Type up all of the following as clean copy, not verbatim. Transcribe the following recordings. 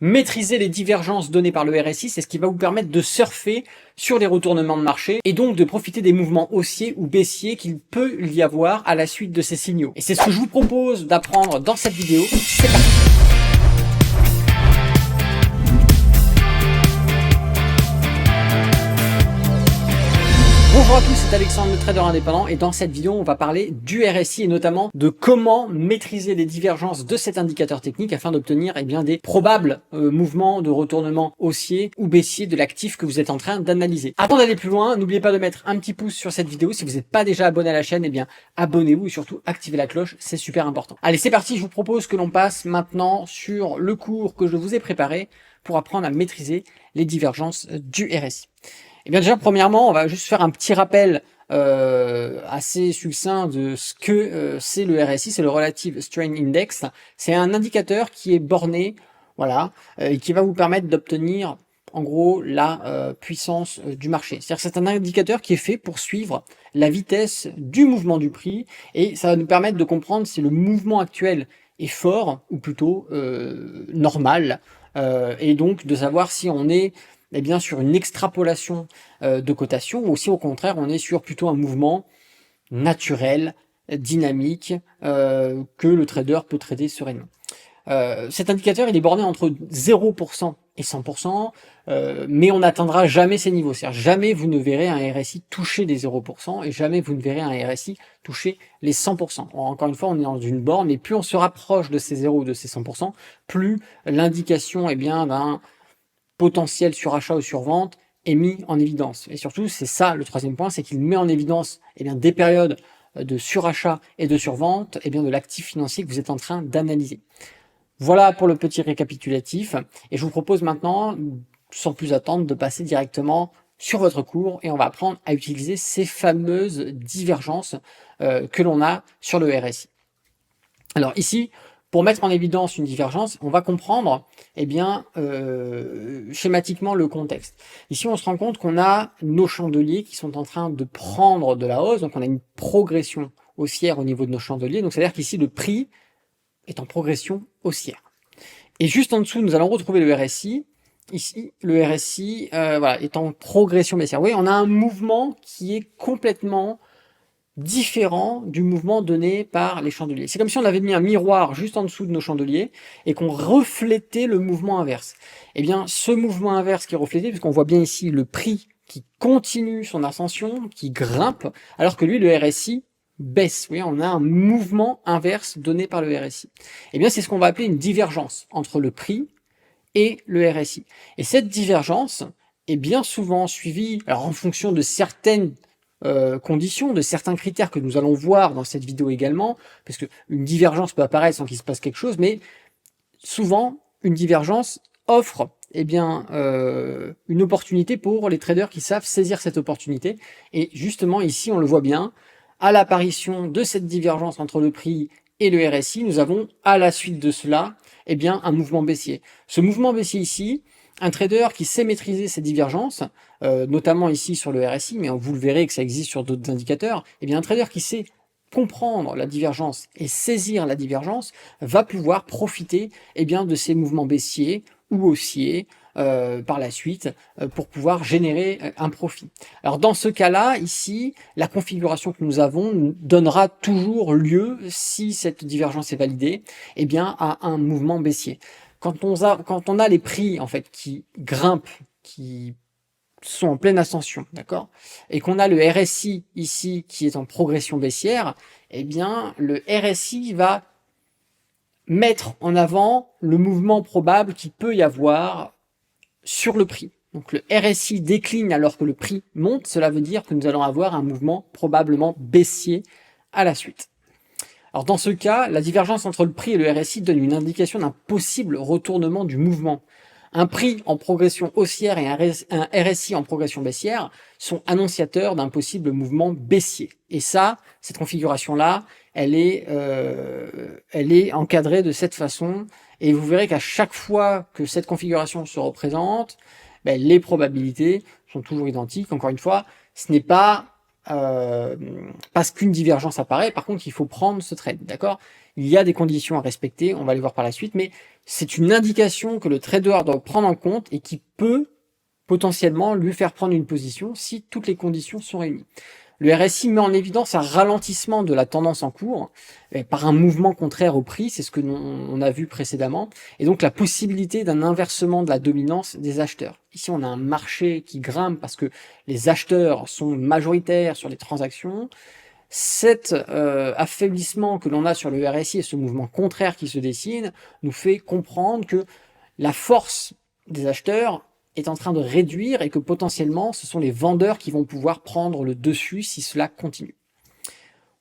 Maîtriser les divergences données par le RSI, c'est ce qui va vous permettre de surfer sur les retournements de marché et donc de profiter des mouvements haussiers ou baissiers qu'il peut y avoir à la suite de ces signaux. Et c'est ce que je vous propose d'apprendre dans cette vidéo. C'est parti! Bonjour à tous, c'est Alexandre, le trader indépendant, et dans cette vidéo, on va parler du RSI et notamment de comment maîtriser les divergences de cet indicateur technique afin d'obtenir des probables mouvements de retournement haussier ou baissier de l'actif que vous êtes en train d'analyser. Avant d'aller plus loin, n'oubliez pas de mettre un petit pouce sur cette vidéo. Si vous n'êtes pas déjà abonné à la chaîne, abonnez-vous et surtout activez la cloche, c'est super important. Allez, c'est parti, je vous propose que l'on passe maintenant sur le cours que je vous ai préparé pour apprendre à maîtriser les divergences du RSI. Déjà, premièrement, on va juste faire un petit rappel assez succinct de ce que c'est le RSI, c'est le Relative Strain Index. C'est un indicateur qui est borné, voilà, et qui va vous permettre d'obtenir, en gros, la puissance du marché. C'est-à-dire que c'est un indicateur qui est fait pour suivre la vitesse du mouvement du prix, et ça va nous permettre de comprendre si le mouvement actuel est fort ou plutôt normal, et donc de savoir si on est sur une extrapolation de cotation, ou si au contraire on est sur plutôt un mouvement naturel, dynamique, que le trader peut trader sereinement. Cet indicateur il est borné entre 0% et 100%, mais on n'atteindra jamais ces niveaux. C'est-à-dire jamais vous ne verrez un RSI toucher les 0% et jamais vous ne verrez un RSI toucher les 100%. Encore une fois, on est dans une borne, et plus on se rapproche de ces 0 ou de ces 100%, plus l'indication d'un potentiel surachat ou survente est mis en évidence. Et surtout, c'est ça le troisième point, c'est qu'il met en évidence des périodes de surachat et de survente de l'actif financier que vous êtes en train d'analyser. Voilà pour le petit récapitulatif, et je vous propose maintenant, sans plus attendre, de passer directement sur votre cours, et on va apprendre à utiliser ces fameuses divergences que l'on a sur le RSI. Alors ici, pour mettre en évidence une divergence, on va comprendre schématiquement le contexte. Ici, on se rend compte qu'on a nos chandeliers qui sont en train de prendre de la hausse, donc on a une progression haussière au niveau de nos chandeliers, donc c'est-à-dire qu'ici, le prix est en progression haussière. Et juste en dessous, nous allons retrouver le RSI. Ici, le RSI est en progression baissière. Vous voyez, on a un mouvement qui est complètement différent du mouvement donné par les chandeliers. C'est comme si on avait mis un miroir juste en dessous de nos chandeliers et qu'on reflétait le mouvement inverse. Ce mouvement inverse qui est reflété, puisqu'on voit bien ici le prix qui continue son ascension, qui grimpe, alors que lui, le RSI, baisse. Vous voyez, on a un mouvement inverse donné par le RSI. C'est ce qu'on va appeler une divergence entre le prix et le RSI. Et cette divergence est bien souvent suivie, alors en fonction de certaines conditions, de certains critères que nous allons voir dans cette vidéo également, parce que une divergence peut apparaître sans qu'il se passe quelque chose, mais souvent une divergence offre une opportunité pour les traders qui savent saisir cette opportunité. Et justement ici on le voit bien, à l'apparition de cette divergence entre le prix et le RSI, nous avons à la suite de cela un mouvement baissier. Ce mouvement baissier ici, un trader qui sait maîtriser ces divergences, notamment ici sur le RSI, mais vous le verrez que ça existe sur d'autres indicateurs, un trader qui sait comprendre la divergence et saisir la divergence va pouvoir profiter de ces mouvements baissiers ou haussiers par la suite pour pouvoir générer un profit. Alors dans ce cas-là, ici, la configuration que nous avons donnera toujours lieu, si cette divergence est validée, à un mouvement baissier. Quand on a les prix en fait qui grimpent, qui sont en pleine ascension, d'accord, et qu'on a le RSI ici qui est en progression baissière, le RSI va mettre en avant le mouvement probable qu'il peut y avoir sur le prix. Donc le RSI décline alors que le prix monte, cela veut dire que nous allons avoir un mouvement probablement baissier à la suite. Alors dans ce cas, la divergence entre le prix et le RSI donne une indication d'un possible retournement du mouvement. Un prix en progression haussière et un RSI en progression baissière sont annonciateurs d'un possible mouvement baissier. Et ça, cette configuration-là, elle est encadrée de cette façon. Et vous verrez qu'à chaque fois que cette configuration se représente, les probabilités sont toujours identiques. Encore une fois, ce n'est pas parce qu'une divergence apparaît. Par contre, il faut prendre ce trade, d'accord? Il y a des conditions à respecter, on va les voir par la suite, mais c'est une indication que le trader doit prendre en compte et qui peut potentiellement lui faire prendre une position si toutes les conditions sont réunies. Le RSI met en évidence un ralentissement de la tendance en cours par un mouvement contraire au prix, c'est ce que on a vu précédemment, et donc la possibilité d'un inversement de la dominance des acheteurs. Ici, on a un marché qui grimpe parce que les acheteurs sont majoritaires sur les transactions. Cet affaiblissement que l'on a sur le RSI et ce mouvement contraire qui se dessine nous fait comprendre que la force des acheteurs est en train de réduire et que potentiellement ce sont les vendeurs qui vont pouvoir prendre le dessus si cela continue.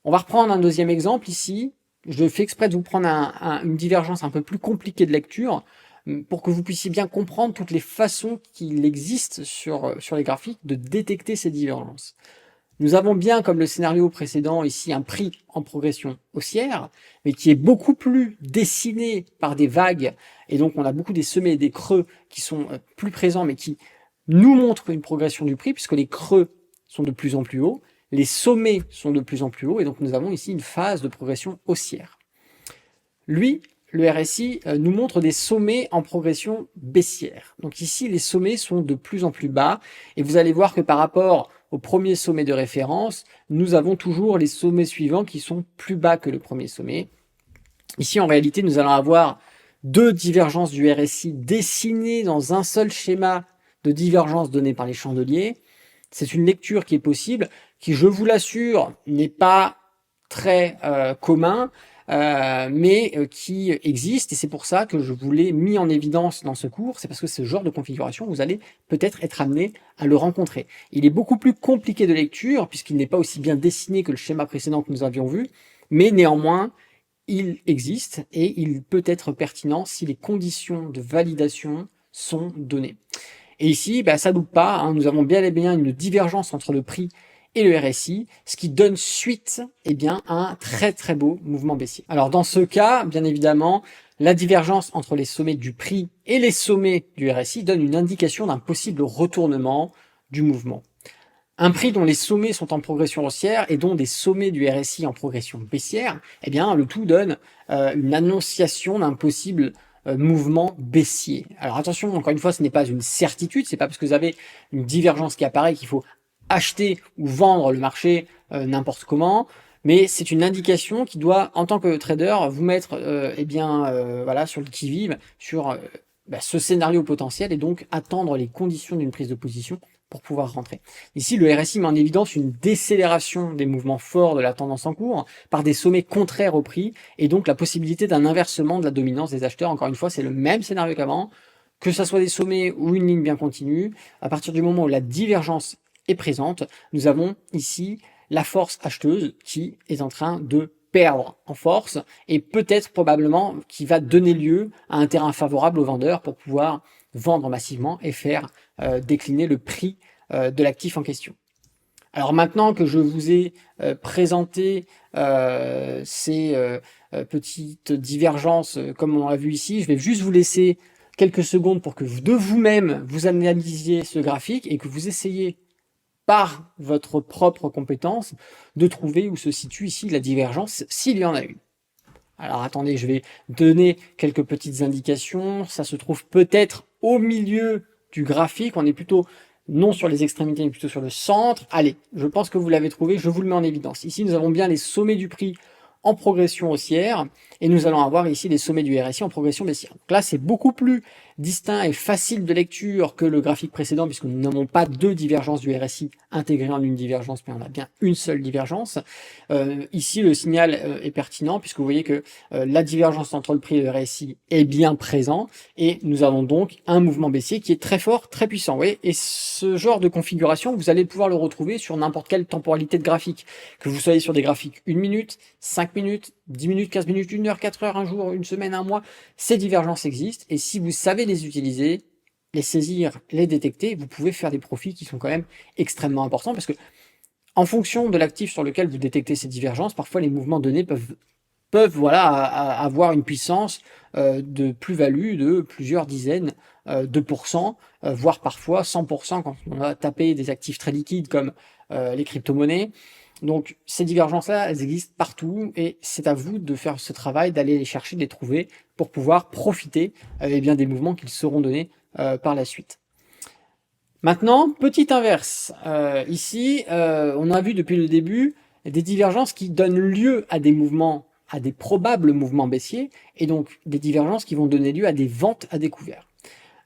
On va reprendre un deuxième exemple ici. Je fais exprès de vous prendre une divergence un peu plus compliquée de lecture pour que vous puissiez bien comprendre toutes les façons qu'il existe sur les graphiques de détecter ces divergences. Nous avons bien, comme le scénario précédent, ici un prix en progression haussière, mais qui est beaucoup plus dessiné par des vagues, et donc on a beaucoup des sommets et des creux qui sont plus présents, mais qui nous montrent une progression du prix, puisque les creux sont de plus en plus hauts, les sommets sont de plus en plus hauts, et donc nous avons ici une phase de progression haussière. Lui, le RSI nous montre des sommets en progression baissière. Donc ici, les sommets sont de plus en plus bas, et vous allez voir que par rapport au premier sommet de référence, nous avons toujours les sommets suivants qui sont plus bas que le premier sommet. Ici, en réalité, nous allons avoir deux divergences du RSI dessinées dans un seul schéma de divergence donné par les chandeliers. C'est une lecture qui est possible, qui, je vous l'assure, n'est pas très commun, mais qui existe, et c'est pour ça que je vous l'ai mis en évidence dans ce cours. C'est parce que ce genre de configuration, vous allez peut-être être amené à le rencontrer. Il est beaucoup plus compliqué de lecture, puisqu'il n'est pas aussi bien dessiné que le schéma précédent que nous avions vu, mais néanmoins, il existe, et il peut être pertinent si les conditions de validation sont données. Et ici, ça ne doute pas, hein, nous avons bien et bien une divergence entre le prix et le RSI, ce qui donne suite à un très très beau mouvement baissier. Alors dans ce cas, bien évidemment, la divergence entre les sommets du prix et les sommets du RSI donne une indication d'un possible retournement du mouvement. Un prix dont les sommets sont en progression haussière et dont des sommets du RSI en progression baissière, le tout donne une annonciation d'un possible mouvement baissier. Alors attention, encore une fois, ce n'est pas une certitude, c'est pas parce que vous avez une divergence qui apparaît qu'il faut acheter ou vendre le marché n'importe comment, mais c'est une indication qui doit, en tant que trader, vous mettre sur le qui-vive, sur ce scénario potentiel, et donc attendre les conditions d'une prise de position pour pouvoir rentrer. Ici, le RSI met en évidence une décélération des mouvements forts de la tendance en cours par des sommets contraires au prix, et donc la possibilité d'un inversement de la dominance des acheteurs. Encore une fois, c'est le même scénario qu'avant, que ce soit des sommets ou une ligne bien continue. À partir du moment où la divergence est présente, nous avons ici la force acheteuse qui est en train de perdre en force, et peut-être probablement qui va donner lieu à un terrain favorable aux vendeurs pour pouvoir vendre massivement et faire décliner le prix de l'actif en question. Alors maintenant que je vous ai présenté ces petites divergences comme on l'a vu ici, je vais juste vous laisser quelques secondes pour que de vous-même vous analysiez ce graphique et que vous essayiez par votre propre compétence de trouver où se situe ici la divergence, s'il y en a une. Alors attendez, je vais donner quelques petites indications. Ça se trouve peut-être au milieu du graphique. On est plutôt non sur les extrémités, mais plutôt sur le centre. Allez, je pense que vous l'avez trouvé, je vous le mets en évidence. Ici, nous avons bien les sommets du prix en progression haussière, et nous allons avoir ici les sommets du RSI en progression baissière. Donc là, c'est beaucoup plus distinct et facile de lecture que le graphique précédent, puisque nous n'avons pas deux divergences du RSI intégrées en une divergence, mais on a bien une seule divergence. Ici, le signal est pertinent, puisque vous voyez que la divergence entre le prix et le RSI est bien présent, et nous avons donc un mouvement baissier qui est très fort, très puissant. Vous voyez, et ce genre de configuration, vous allez pouvoir le retrouver sur n'importe quelle temporalité de graphique, que vous soyez sur des graphiques 1 minute, 5 minutes, 10 minutes, 15 minutes, 1 heure, 4 heures, un jour, une semaine, un mois. Ces divergences existent, et si vous savez les utiliser, les saisir, les détecter, vous pouvez faire des profits qui sont quand même extrêmement importants, parce que en fonction de l'actif sur lequel vous détectez ces divergences, parfois les mouvements donnés peuvent peuvent voilà, avoir une puissance de plus-value de plusieurs dizaines de pourcents, voire parfois 100% quand on a tapé des actifs très liquides comme les crypto-monnaies. Donc ces divergences-là, elles existent partout et c'est à vous de faire ce travail, d'aller les chercher, de les trouver pour pouvoir profiter eh bien, des mouvements qui seront donnés par la suite. Maintenant, petite inverse. Ici, on a vu depuis le début des divergences qui donnent lieu à des mouvements, à des probables mouvements baissiers, et donc des divergences qui vont donner lieu à des ventes à découvert.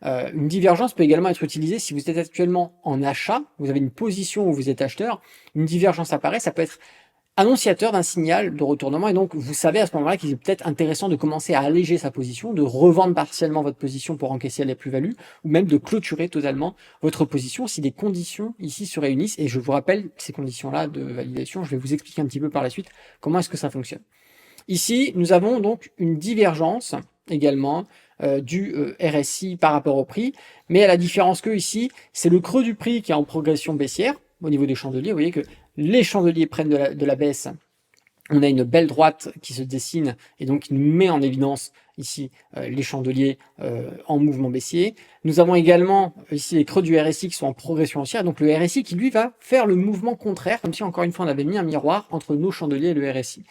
Une divergence peut également être utilisée si vous êtes actuellement en achat, vous avez une position où vous êtes acheteur, une divergence apparaît, ça peut être annonciateur d'un signal de retournement, et donc vous savez à ce moment-là qu'il est peut-être intéressant de commencer à alléger sa position, de revendre partiellement votre position pour encaisser les plus-values, ou même de clôturer totalement votre position si des conditions ici se réunissent. Et je vous rappelle ces conditions-là de validation, je vais vous expliquer un petit peu par la suite comment est-ce que ça fonctionne. Ici, nous avons donc une divergence également du RSI par rapport au prix, mais à la différence que ici, c'est le creux du prix qui est en progression baissière au niveau des chandeliers. Vous voyez que les chandeliers prennent de la baisse. On a une belle droite qui se dessine et donc qui nous met en évidence ici les chandeliers en mouvement baissier. Nous avons également ici les creux du RSI qui sont en progression haussière. Donc le RSI qui lui va faire le mouvement contraire, comme si encore une fois on avait mis un miroir entre nos chandeliers et le RSI.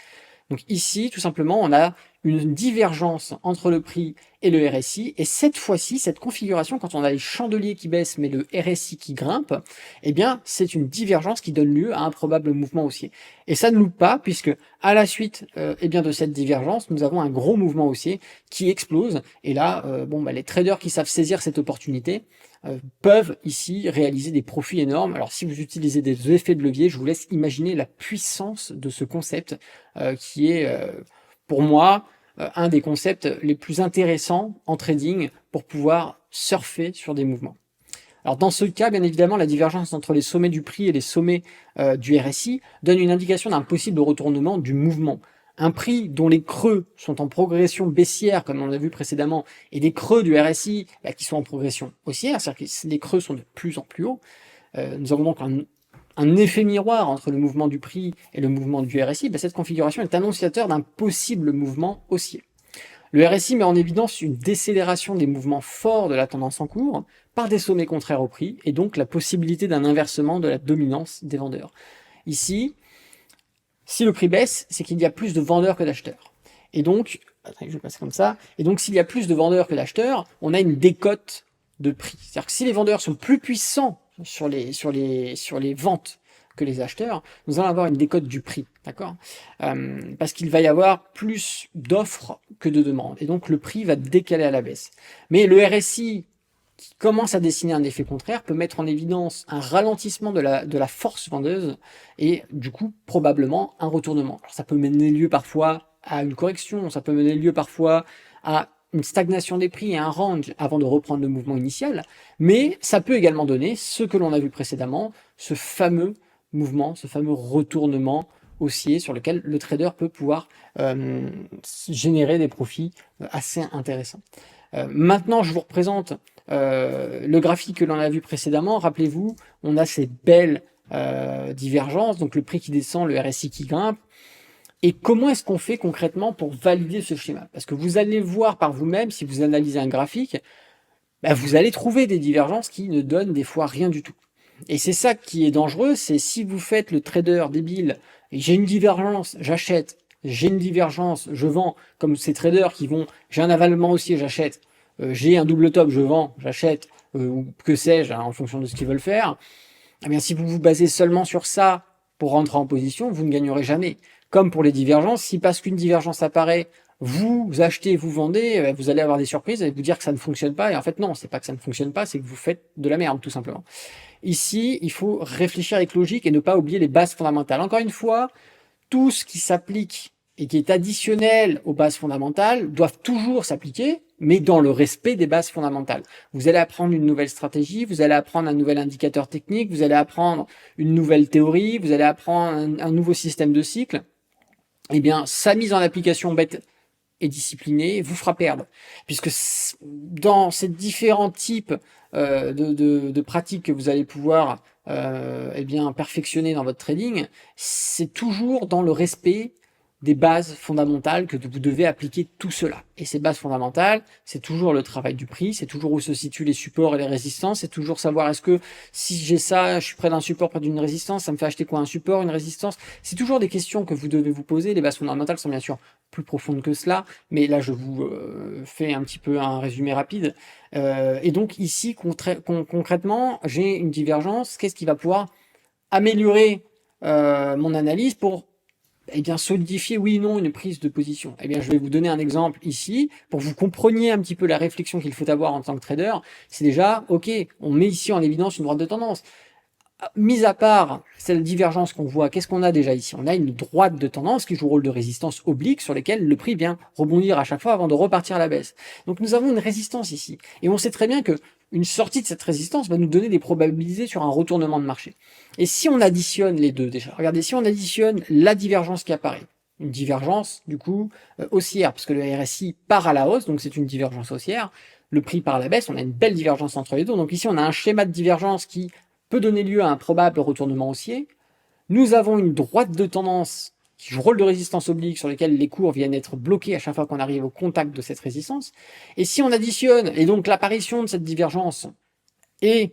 Donc ici, tout simplement, on a une divergence entre le prix et le RSI. Et cette fois-ci, cette configuration, quand on a les chandeliers qui baissent mais le RSI qui grimpe, eh bien, c'est une divergence qui donne lieu à un probable mouvement haussier. Et ça ne loupe pas, puisque à la suite eh bien, de cette divergence, nous avons un gros mouvement haussier qui explose. Et là, les traders qui savent saisir cette opportunité peuvent ici réaliser des profits énormes. Alors si vous utilisez des effets de levier, je vous laisse imaginer la puissance de ce concept qui est pour moi un des concepts les plus intéressants en trading pour pouvoir surfer sur des mouvements. Alors dans ce cas, bien évidemment, la divergence entre les sommets du prix et les sommets du RSI donne une indication d'un possible retournement du mouvement. Un prix dont les creux sont en progression baissière, comme on l'a vu précédemment, et des creux du RSI qui sont en progression haussière, c'est-à-dire que les creux sont de plus en plus hauts. Nous avons donc un effet miroir entre le mouvement du prix et le mouvement du RSI. Cette configuration est annonciateur d'un possible mouvement haussier. Le RSI met en évidence une décélération des mouvements forts de la tendance en cours par des sommets contraires au prix et donc la possibilité d'un inversement de la dominance des vendeurs. Ici, si le prix baisse, c'est qu'il y a plus de vendeurs que d'acheteurs. Et donc, je vais passer comme ça. Et donc, s'il y a plus de vendeurs que d'acheteurs, on a une décote de prix. C'est-à-dire que si les vendeurs sont plus puissants sur les ventes que les acheteurs, nous allons avoir une décote du prix, d'accord parce qu'il va y avoir plus d'offres que de demandes. Et donc, le prix va décaler à la baisse. Mais le RSI, qui commence à dessiner un effet contraire, peut mettre en évidence un ralentissement de la force vendeuse et du coup probablement un retournement. Alors, ça peut mener lieu parfois à une correction, ça peut mener lieu parfois à une stagnation des prix et un range avant de reprendre le mouvement initial, mais ça peut également donner ce que l'on a vu précédemment, ce fameux mouvement, ce fameux retournement haussier sur lequel le trader peut pouvoir générer des profits assez intéressants. Maintenant, je vous représente le graphique que l'on a vu précédemment. Rappelez-vous, on a ces belles divergences, donc le prix qui descend, le RSI qui grimpe. Et comment est-ce qu'on fait concrètement pour valider ce schéma? Parce que vous allez voir par vous-même, si vous analysez un graphique, vous allez trouver des divergences qui ne donnent des fois rien du tout. Et c'est ça qui est dangereux, c'est si vous faites le trader débile, et j'ai une divergence, j'achète, j'ai une divergence, je vends, comme ces traders qui vont, j'ai un avalement haussier, j'achète, j'ai un double top, je vends, j'achète, ou que sais-je, en fonction de ce qu'ils veulent faire. Eh bien, si vous vous basez seulement sur ça pour rentrer en position, vous ne gagnerez jamais. Comme pour les divergences, si parce qu'une divergence apparaît, vous achetez, vous vendez, vous allez avoir des surprises et vous dire que ça ne fonctionne pas. Et en fait, non, c'est pas que ça ne fonctionne pas, c'est que vous faites de la merde, tout simplement. Ici, il faut réfléchir avec logique et ne pas oublier les bases fondamentales. Encore une fois, tout ce qui s'applique et qui est additionnel aux bases fondamentales doivent toujours s'appliquer, mais dans le respect des bases fondamentales. Vous allez apprendre une nouvelle stratégie, vous allez apprendre un nouvel indicateur technique, vous allez apprendre une nouvelle théorie, vous allez apprendre un nouveau système de cycle. Eh bien, sa mise en application bête et disciplinée vous fera perdre. Puisque dans ces différents types de pratiques que vous allez pouvoir perfectionner dans votre trading, c'est toujours dans le respect des bases fondamentales que vous devez appliquer tout cela. Et ces bases fondamentales, c'est toujours le travail du prix, c'est toujours où se situent les supports et les résistances, c'est toujours savoir est-ce que si j'ai ça, je suis près d'un support, près d'une résistance, ça me fait acheter quoi, un support, une résistance? C'est toujours des questions que vous devez vous poser. Les bases fondamentales sont bien sûr plus profondes que cela, mais là je vous fais un petit peu un résumé rapide. Et donc ici, concrètement, j'ai une divergence. Qu'est-ce qui va pouvoir améliorer mon analyse pour solidifier oui ou non une prise de position? Je vais vous donner un exemple ici pour que vous compreniez un petit peu la réflexion qu'il faut avoir en tant que trader. C'est déjà, ok, on met ici en évidence une droite de tendance. Mis à part cette divergence qu'on voit, qu'est-ce qu'on a déjà ici? On a une droite de tendance qui joue le rôle de résistance oblique sur lesquelles le prix vient rebondir à chaque fois avant de repartir à la baisse. Donc nous avons une résistance ici. Et on sait très bien que une sortie de cette résistance va nous donner des probabilités sur un retournement de marché. Et si on additionne les deux déjà, regardez, si on additionne la divergence qui apparaît, une divergence du coup haussière, parce que le RSI part à la hausse, donc c'est une divergence haussière, le prix part à la baisse, on a une belle divergence entre les deux. Donc ici on a un schéma de divergence qui peut donner lieu à un probable retournement haussier. Nous avons une droite de tendance qui joue le rôle de résistance oblique sur lequel les cours viennent être bloqués à chaque fois qu'on arrive au contact de cette résistance. Et si on additionne, et donc l'apparition de cette divergence et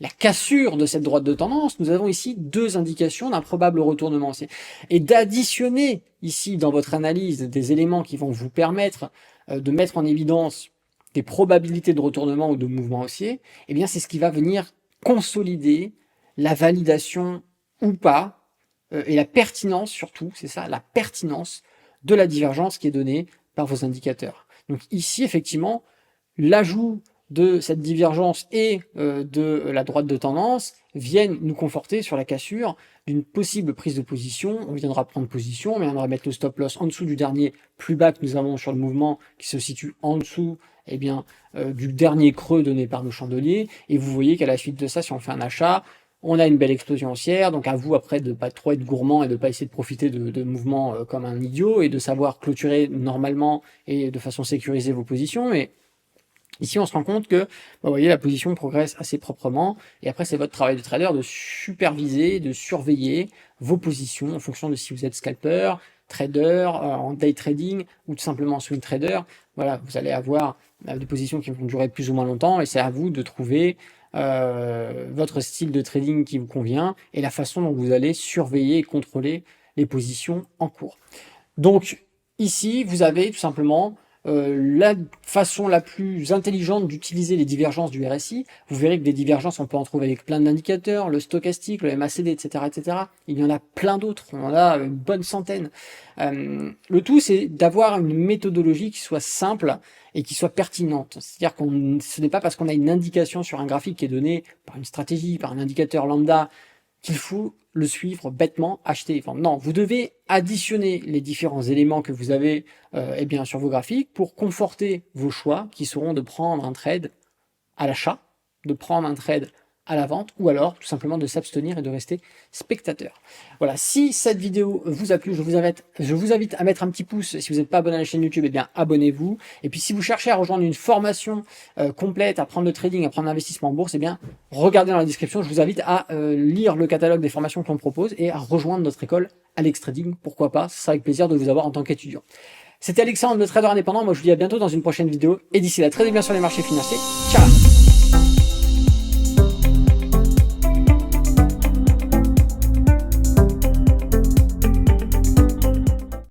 la cassure de cette droite de tendance, nous avons ici deux indications d'un probable retournement haussier. Et d'additionner ici dans votre analyse des éléments qui vont vous permettre de mettre en évidence des probabilités de retournement ou de mouvement haussier, eh bien c'est ce qui va venir consolider la validation ou pas, et la pertinence surtout, c'est ça, la pertinence de la divergence qui est donnée par vos indicateurs. Donc ici, effectivement, l'ajout de cette divergence et de la droite de tendance viennent nous conforter sur la cassure d'une possible prise de position. On viendra prendre position, on viendra mettre le stop loss en dessous du dernier plus bas que nous avons sur le mouvement qui se situe en dessous du dernier creux donné par nos chandeliers. Et vous voyez qu'à la suite de ça, si on fait un achat, on a une belle explosion haussière. Donc à vous après de ne pas trop être gourmand et de ne pas essayer de profiter de mouvements comme un idiot et de savoir clôturer normalement et de façon sécurisée vos positions. Mais ici, on se rend compte que, vous voyez, la position progresse assez proprement. Et après, c'est votre travail de trader de superviser, de surveiller vos positions en fonction de si vous êtes scalper, trader, en day trading ou tout simplement swing trader. Voilà, vous allez avoir des positions qui vont durer plus ou moins longtemps et c'est à vous de trouver votre style de trading qui vous convient et la façon dont vous allez surveiller et contrôler les positions en cours. Donc, ici, vous avez tout simplement la façon la plus intelligente d'utiliser les divergences du RSI. Vous verrez que des divergences, on peut en trouver avec plein d'indicateurs, le stochastique, le MACD, etc., etc. Il y en a plein d'autres, on en a une bonne centaine. Le tout, c'est d'avoir une méthodologie qui soit simple et qui soit pertinente. C'est-à-dire ce n'est pas parce qu'on a une indication sur un graphique qui est donnée par une stratégie, par un indicateur lambda, qu'il faut le suivre bêtement, acheter. Enfin, non, vous devez additionner les différents éléments que vous avez sur vos graphiques pour conforter vos choix qui seront de prendre un trade à l'achat, de prendre un trade à la vente ou alors tout simplement de s'abstenir et de rester spectateur. Voilà, si cette vidéo vous a plu, je vous invite à mettre un petit pouce. Si vous n'êtes pas abonné à la chaîne YouTube, abonnez-vous. Et puis si vous cherchez à rejoindre une formation complète, à prendre le trading, à prendre l'investissement en bourse, regardez dans la description. Je vous invite à lire le catalogue des formations qu'on propose et à rejoindre notre école Alex Trading. Pourquoi pas, ce sera avec plaisir de vous avoir en tant qu'étudiant. C'était Alexandre, le trader indépendant. Moi, je vous dis à bientôt dans une prochaine vidéo. Et d'ici là, tradez bien sur les marchés financiers. Ciao!